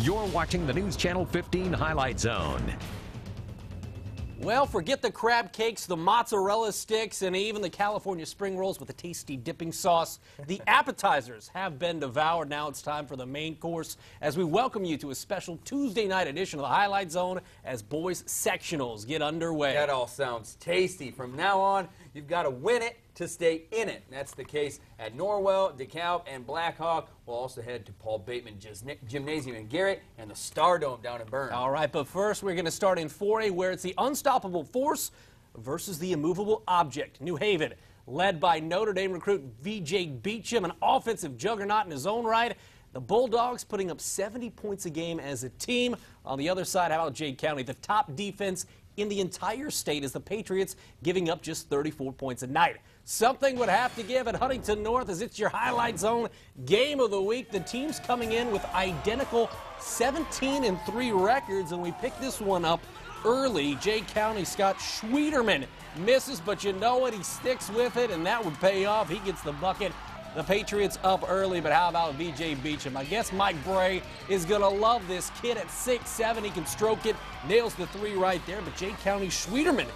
You're watching the News Channel 15 Highlight Zone. Well, forget the crab cakes, the mozzarella sticks, and even the California spring rolls with a tasty dipping sauce. The appetizers have been devoured. Now it's time for the main course as we welcome you to a special Tuesday night edition of the Highlight Zone as boys sectionals get underway. That all sounds tasty. From now on, you've got to win it to stay in it. That's the case at Norwell, DeKalb, and Blackhawk. We'll also head to Paul Bateman Gymnasium in Garrett and the Stardome down in Bern. All right, but first we're going to start in 4A where it's the unstoppable force versus the immovable object. New Haven, led by Notre Dame recruit V.J. Beacham, an offensive juggernaut in his own right. The Bulldogs putting up 70 points a game as a team. On the other side, how about Jay County? The top defense in the entire state is the Patriots, giving up just 34 points a night. Something would have to give at Huntington North as it's your Highlight Zone game of the week. The team's coming in with identical 17-3 records, and we picked this one up early. Jay County Scott Schwederman misses, but you know what? He sticks with it, and that would pay off. He gets the bucket. The Patriots up early, but how about V.J. Beacham? I guess Mike Bray is going to love this kid at 6'7". He can stroke it, nails the three right there, but Jay County Schwederman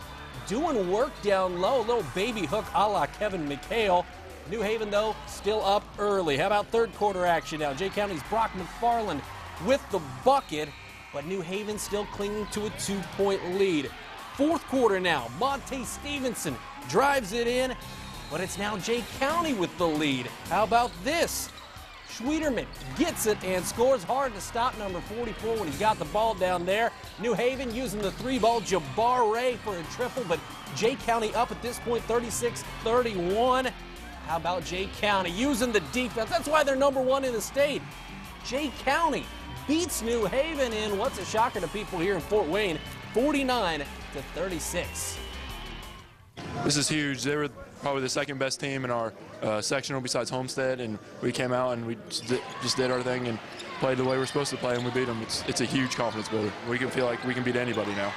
doing work down low, a little baby hook a la Kevin McHale. New Haven, though, still up early. How about third quarter action now? Jay County's Brock McFarland with the bucket, but New Haven still clinging to a 2-point lead. Fourth quarter now, Monte Stevenson drives it in, but it's now Jay County with the lead. How about this? Schwederman gets it and scores. Hard to stop number 44 when he's got the ball down there. New Haven using the three ball. Jabbar Ray for a triple, but Jay County up at this point 36-31. How about Jay County using the defense? That's why they're number one in the state. Jay County beats New Haven in what's a shocker to people here in Fort Wayne, 49-36. This is huge. They were probably the second best team in our sectional besides Homestead, and we came out and we just did our thing and played the way we're supposed to play, and we beat them. It's a huge confidence builder. We can feel like we can beat anybody now.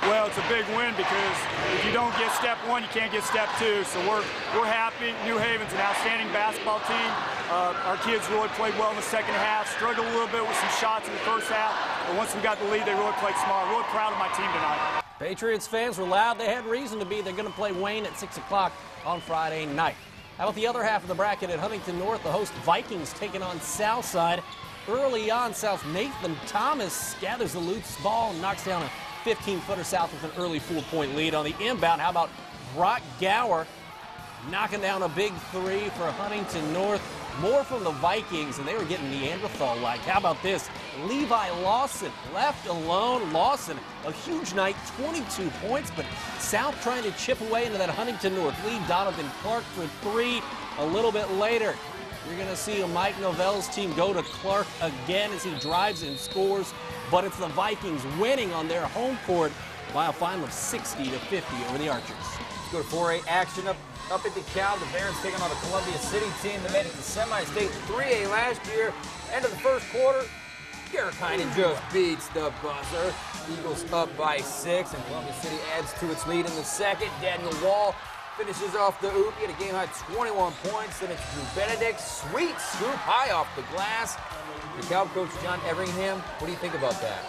Well, it's a big win because if you don't get step one, you can't get step two. So we're happy. New Haven's an outstanding basketball team. Our kids really played well in the second half, struggled a little bit with some shots in the first half, but once we got the lead, they really played smart. Really proud of my team tonight. Patriots fans were loud. They had reason to be. They're going to play Wayne at 6 o'clock on Friday night. How about the other half of the bracket at Huntington North? The host Vikings taking on Southside. Early on, South Nathan Thomas gathers the loose ball and knocks down a 15-footer South with an early 4-point lead. On the inbound, how about Brock Gower knocking down a big three for Huntington North. More from the Vikings, and they were getting Neanderthal-like. How about this? Levi Lawson left alone. Lawson, a huge night, 22 points, but South trying to chip away into that Huntington North lead. Donovan Clark for three a little bit later. You're going to see Mike Novell's team go to Clark again as he drives and scores, but it's the Vikings winning on their home court by a final of 60-50 over the Archers. Let's go to 4A action up at DeKalb. The Barons taking on the Columbia City team that made it to semi-state 3A last year. End of the first quarter, Garrett Heinen just beats the buzzer. Eagles up by 6, and Columbia City adds to its lead in the second. Daniel Wall finishes off the oop. He had a game-high 21 points. Then it's Drew Benedict. Sweet scoop high off the glass. DeKalb coach John Everingham, what do you think about that?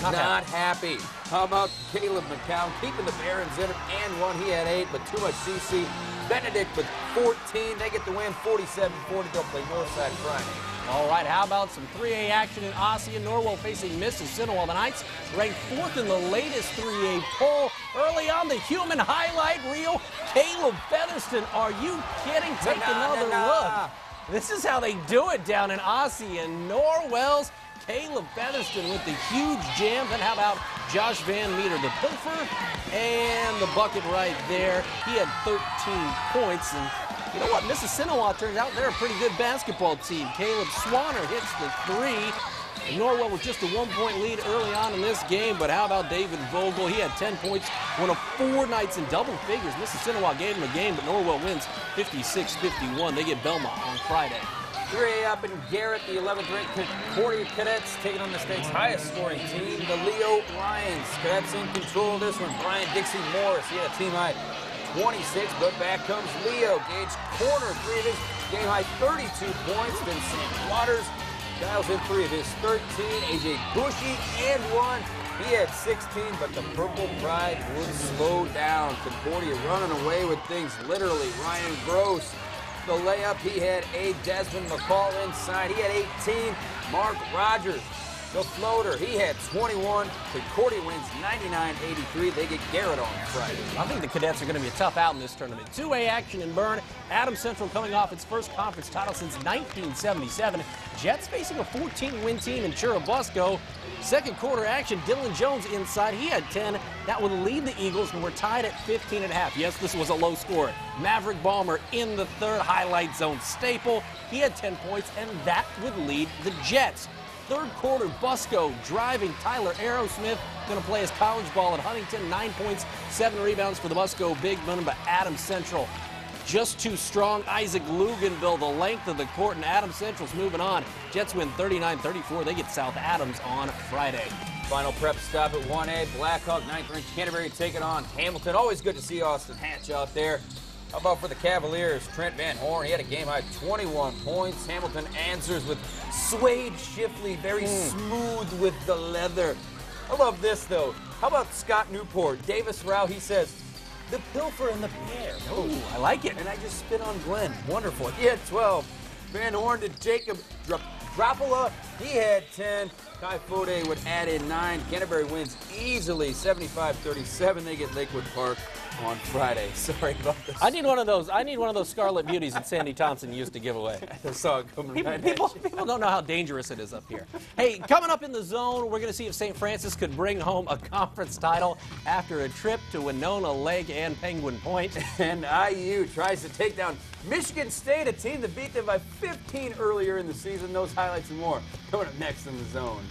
Not happy. How about Caleb McCown keeping the Barons in it and one? He had 8, but too much CC. Benedict with 14. They get the win 47-40. They'll play Northside Friday. All right, how about some 3A action in Osseo? Norwell facing Mississippi. The Knights ranked 4th in the latest 3A poll. Early on, the human highlight reel, Caleb Featherston. Are you kidding? Take another look. This is how they do it down in Osseo. Norwell's Caleb Featherston with the huge jam. Then how about Josh Van Meter, the pilfer, and the bucket right there. He had 13 points. And you know what? Mississippi turns out they're a pretty good basketball team. Caleb Swanner hits the three. Norwell was just a 1-point lead early on in this game, but how about David Vogel? He had 10 points, one of 4 nights in double figures. Mississippi gave him a game, but Norwell wins 56-51. They get Belmont on Friday. 3A up in Garrett, the 11th ranked Concordia Cadets taking on the state's highest scoring team, the Leo Lions. Cadets in control of this one. Brian Dixie Morris, he had a team high 26, but back comes Leo. Gage Corner, 3 of his game high 32 points. Then Sam Waters dials in 3 of his 13. A.J. Bushy and 1. He had 16, but the Purple Pride would slow down. Concordia running away with things, literally. Ryan Gross, the layup, he had 8. Desmond McCall inside, he had 18. Mark Rogers, the floater, he had 21. Concordia wins 99-83. They get Garrett on Friday. I think the Cadets are going to be a tough out in this tournament. 2A action in Bern. Adams Central coming off its first conference title since 1977. Jets facing a 14-win team in Churubusco. Second quarter action, Dylan Jones inside. He had 10. That would lead the Eagles, and we're tied at 15.5. Yes, this was a low score. Maverick Balmer in the third, highlight zone staple. He had 10 points, and that would lead the Jets. Third quarter, Busco driving. Tyler Aerosmith going to play his college ball at Huntington. 9 points, 7 rebounds for the Busco big men, but Adams Central just too strong. Isaac Luganville, the length of the court, and Adams Central's moving on. Jets win 39-34. They get South Adams on Friday. Final prep stop at 1A. Blackhawk, 9th ranked Canterbury taking on Hamilton. Always good to see Austin Hatch out there. How about for the Cavaliers? Trent Van Horn, he had a game-high 21 points. Hamilton answers with Suede Shifley, very smooth with the leather. I love this, though. How about Scott Newport? Davis Rao, he says, the pilfer and the pear. Oh, I like it. And I just spit on Glenn. Wonderful. He had 12. Van Horn to Jacob Dropola. He had 10. Kai Fode would add in 9. Canterbury wins easily, 75-37. They get Lakewood Park on Friday. Sorry about this. I need one of those Scarlet Beauties that Sandy Thompson used to give away. I saw it coming People don't know how dangerous it is up here. Hey, coming up in the zone, we're going to see if St. Francis could bring home a conference title after a trip to Winona Lake and Penguin Point. And IU tries to take down Michigan State, a team that beat them by 15 earlier in the season. Those highlights and more coming up next in the zone.